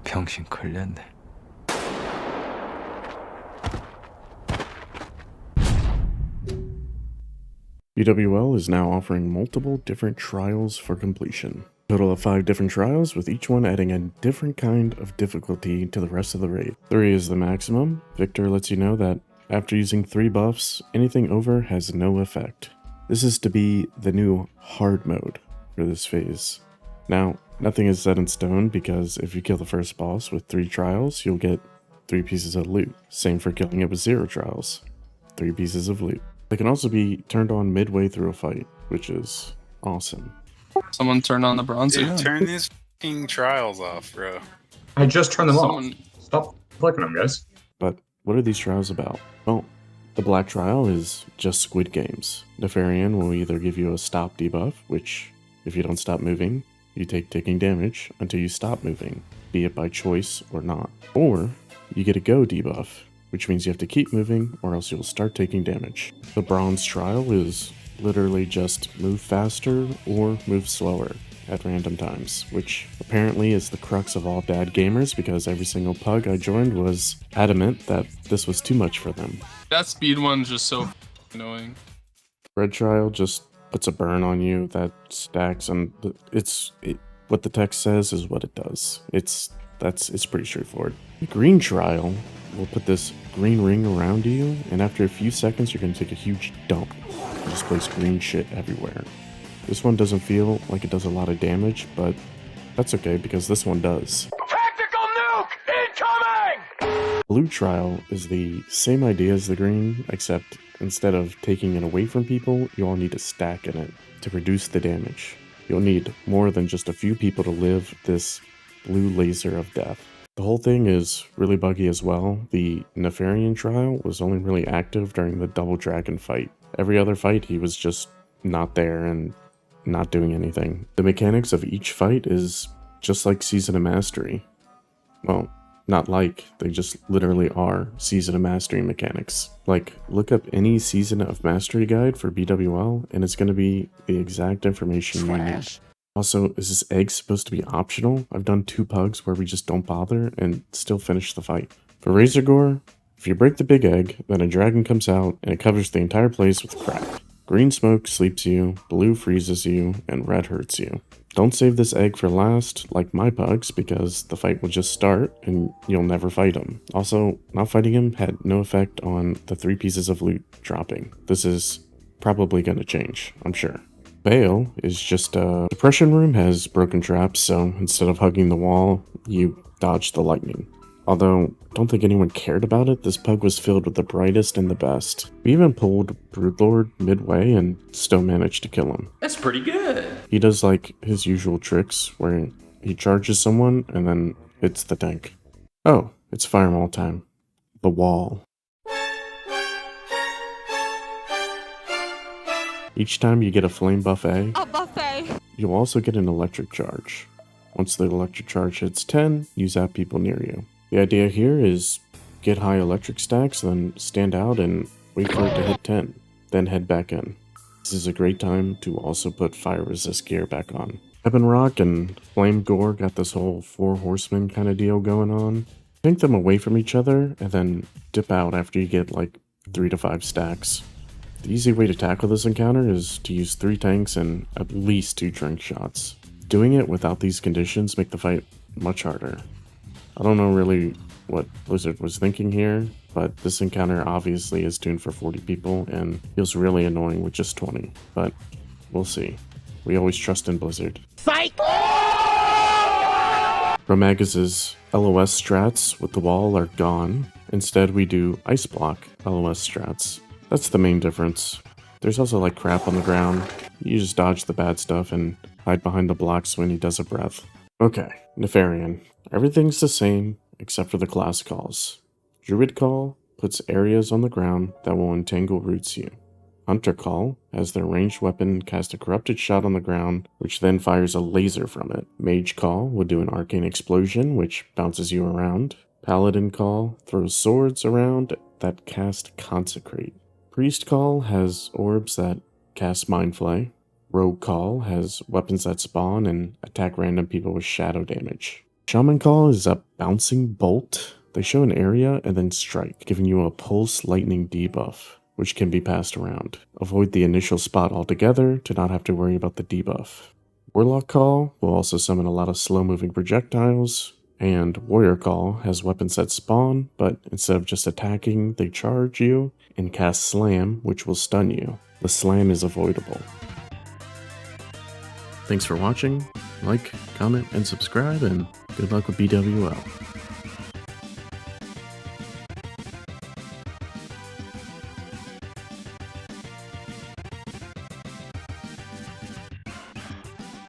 병신 걸렸네. BWL is now offering multiple different trials for completion. Total of 5 different trials, with each one adding a different kind of difficulty to the rest of the raid. 3 is the maximum. Victor lets you know that after using 3 buffs, anything over has no effect. This is to be the new hard mode for this phase. Now, nothing is set in stone because if you kill the first boss with 3 trials, you'll get 3 pieces of loot. Same for killing it with 0 trials. 3 pieces of loot. They can also be turned on midway through a fight, which is awesome. Someone turn on the bronze Dude, again. turn these f***ing trials off, bro. I just turned them Someone- off. Stop clicking them, guys. But what are these trials about? Well, the black trial is just Squid Games. Nefarian will either give you a stop debuff, which, if you don't stop moving, you take ticking damage until you stop moving, be it by choice or not. Or you get a go debuff, which means you have to keep moving or else you'll start taking damage. The bronze trial is literally just move faster or move slower at random times, which apparently is the crux of all dad gamers because every single pug I joined was adamant that this was too much for them. That speed one's just so annoying. Red trial just puts a burn on you that stacks, and what the text says is what it does. It's pretty straightforward. The green trial will put this green ring around you, and after a few seconds you're going to take a huge dump and just place green shit everywhere. This one doesn't feel like it does a lot of damage, but that's okay because this one does. Tactical nuke incoming! Blue trial is the same idea as the green, except instead of taking it away from people, you all need to stack in it to reduce the damage. You'll need more than just a few people to live this blue laser of death. The whole thing is really buggy as well. The Nefarian trial was only really active during the double dragon fight. Every other fight he was just not there and not doing anything. The mechanics of each fight is just like Season of Mastery. Well, not like, they just literally are Season of Mastery mechanics. Like, look up any Season of Mastery guide for BWL and it's going to be the exact information you need. Also, is this egg supposed to be optional? I've done 2 pugs where we just don't bother and still finish the fight. For Razor Gore, if you break the big egg, then a dragon comes out and it covers the entire place with crap. Green smoke sleeps you, blue freezes you, and red hurts you. Don't save this egg for last, like my pugs, because the fight will just start and you'll never fight him. Also, not fighting him had no effect on the 3 pieces of loot dropping. This is probably going to change, I'm sure. Bale is just a suppression room has broken traps, so instead of hugging the wall, you dodge the lightning. Although, don't think anyone cared about it, this pug was filled with the brightest and the best. We even pulled Broodlord midway and still managed to kill him. That's pretty good. He does like his usual tricks where he charges someone and then hits the tank. Oh, it's fireball time. The wall. Each time you get a flame buffet, you'll also get an electric charge. Once the electric charge hits 10, you zap people near you. The idea here is get high electric stacks, then stand out and wait for it to hit 10, then head back in. This is a great time to also put fire resist gear back on. Heaven Rock and Flame Gore got this whole 4 horsemen kind of deal going on. Tank them away from each other and then dip out after you get like 3 to 5 stacks. The easy way to tackle this encounter is to use 3 tanks and at least 2 drink shots. Doing it without these conditions make the fight much harder. I don't know really what Blizzard was thinking here, but this encounter obviously is tuned for 40 people and feels really annoying with just 20, but we'll see. We always trust in Blizzard. Fight! Romagus' LOS strats with the wall are gone. Instead we do Ice Block LOS strats. That's the main difference. There's also like crap on the ground. You just dodge the bad stuff and hide behind the blocks when he does a breath. Okay, Nefarian. Everything's the same except for the class calls. Druid Call puts areas on the ground that will entangle roots you. Hunter Call has their ranged weapon cast a corrupted shot on the ground, which then fires a laser from it. Mage Call will do an arcane explosion, which bounces you around. Paladin Call throws swords around that cast Consecrate. Priest Call has orbs that cast Mind Flay. Rogue Call has weapons that spawn and attack random people with shadow damage. Shaman Call is a bouncing bolt. They show an area and then strike, giving you a pulse lightning debuff, which can be passed around. Avoid the initial spot altogether to not have to worry about the debuff. Warlock Call will also summon a lot of slow-moving projectiles, and Warrior Call has weapons that spawn, but instead of just attacking, they charge you and cast Slam, which will stun you. The Slam is avoidable. Thanks for watching. Like, comment, and subscribe, and good luck with BWL.